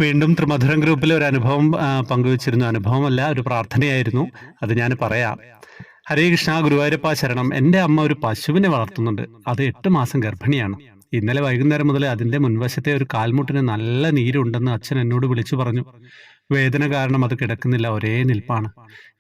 വീണ്ടും ത്രിമധുരം ഗ്രൂപ്പിൽ ഒരു അനുഭവം പങ്കുവച്ചിരുന്നു. അനുഭവമല്ല, ഒരു പ്രാർത്ഥനയായിരുന്നു. അത് ഞാൻ പറയാം. ഹരേ കൃഷ്ണ, ഗുരുവായൂരപ്പ ശരണം. എൻ്റെ അമ്മ ഒരു പശുവിനെ വളർത്തുന്നുണ്ട്. അത് 8 മാസം ഗർഭിണിയാണ്. ഇന്നലെ വൈകുന്നേരം മുതൽ അതിൻ്റെ മുൻവശത്തെ ഒരു കാൽമുട്ടിന് നല്ല നീരുണ്ടെന്ന് അച്ഛൻ എന്നോട് വിളിച്ചു പറഞ്ഞു. വേദന കാരണം അത് കിടക്കുന്നില്ല, ഒരേ നിൽപ്പാണ്.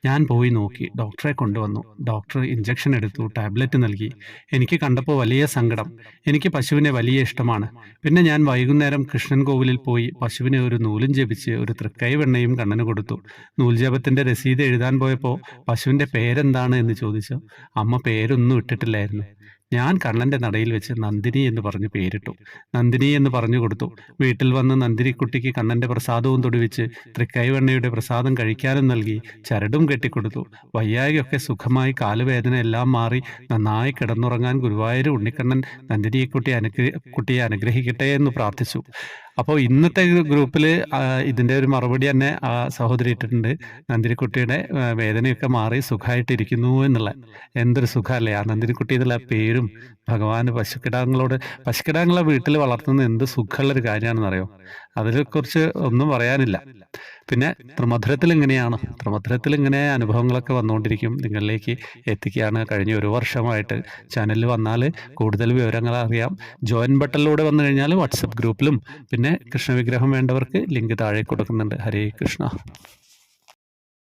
ഞാൻ പോയി നോക്കി, ഡോക്ടറെ കൊണ്ടുവന്നു. ഡോക്ടർ ഇഞ്ചക്ഷൻ എടുത്തു, ടാബ്ലറ്റ് നൽകി. എനിക്ക് കണ്ടപ്പോൾ വലിയ സങ്കടം. എനിക്ക് പശുവിനെ വലിയ ഇഷ്ടമാണ്. പിന്നെ ഞാൻ വൈകുന്നേരം കൃഷ്ണൻ കോവിലിൽ പോയി പശുവിനെ ഒരു നൂലും ജപിച്ച് ഒരു തൃക്കൈ വെണ്ണയും കണ്ണന് കൊടുത്തു. നൂൽ ജപത്തിന്റെ രസീത് എഴുതാൻ പോയപ്പോൾ പശുവിന്റെ പേരെന്താണ് എന്ന് ചോദിച്ചു. അമ്മ പേരൊന്നും ഇട്ടിട്ടില്ലായിരുന്നു. ഞാൻ കണ്ണന്റെ നടയിൽ വെച്ച് നന്ദിനി എന്ന് പറഞ്ഞ് പേരിട്ടു. നന്ദിനി എന്ന് പറഞ്ഞു കൊടുത്തു. വീട്ടിൽ വന്ന് നന്ദിനിക്കുട്ടിക്ക് കണ്ണന്റെ പ്രസാദവും തൊടുവിച്ച് തൃക്കൈവെണ്ണയുടെ പ്രസാദം കഴിക്കാനും നൽകി. ചരടും കെട്ടിക്കൊടുത്തു. വയ്യായികയൊക്കെ സുഖമായി, കാലുവേദന എല്ലാം മാറി നന്നായി കിടന്നുറങ്ങാൻ ഗുരുവായൂർ ഉണ്ണിക്കണ്ണൻ കുട്ടിയെ അനുഗ്രഹിക്കട്ടെ എന്ന് പ്രാർത്ഥിച്ചു. അപ്പോൾ ഇന്നത്തെ ഗ്രൂപ്പിൽ ഇതിൻ്റെ ഒരു മറുപടി തന്നെ ആ സഹോദരി ഇട്ടിട്ടുണ്ട്. നന്ദിനിക്കുട്ടിയുടെ വേദനയൊക്കെ മാറി സുഖമായിട്ടിരിക്കുന്നു എന്നുള്ള. എന്തൊരു സുഖമല്ലേ ആ നന്ദിനിക്കുട്ടി എന്നുള്ള പേരും. ഭഗവാന് പശുക്കിടാങ്ങളെ വീട്ടിൽ വളർത്തുന്നത് എന്ത് സുഖമുള്ളൊരു കാര്യമാണെന്നറിയോ. അതിനെക്കുറിച്ച് ഒന്നും പറയാനില്ല. പിന്നെ ത്രിമധുരത്തിൽ ഇങ്ങനെ അനുഭവങ്ങളൊക്കെ വന്നുകൊണ്ടിരിക്കും, നിങ്ങളിലേക്ക് എത്തിക്കുകയാണ്. കഴിഞ്ഞ 1 വർഷമായിട്ട് ചാനലിൽ വന്നാൽ കൂടുതൽ വിവരങ്ങൾ അറിയാം. ജോയിൻ ബട്ടണിലൂടെ വന്നു കഴിഞ്ഞാൽ വാട്സപ്പ് ഗ്രൂപ്പിലും പിന്നെ കൃഷ്ണവിഗ്രഹം വേണ്ടവർക്ക് ലിങ്ക് താഴെ കൊടുക്കുന്നുണ്ട്. ഹരേ കൃഷ്ണ.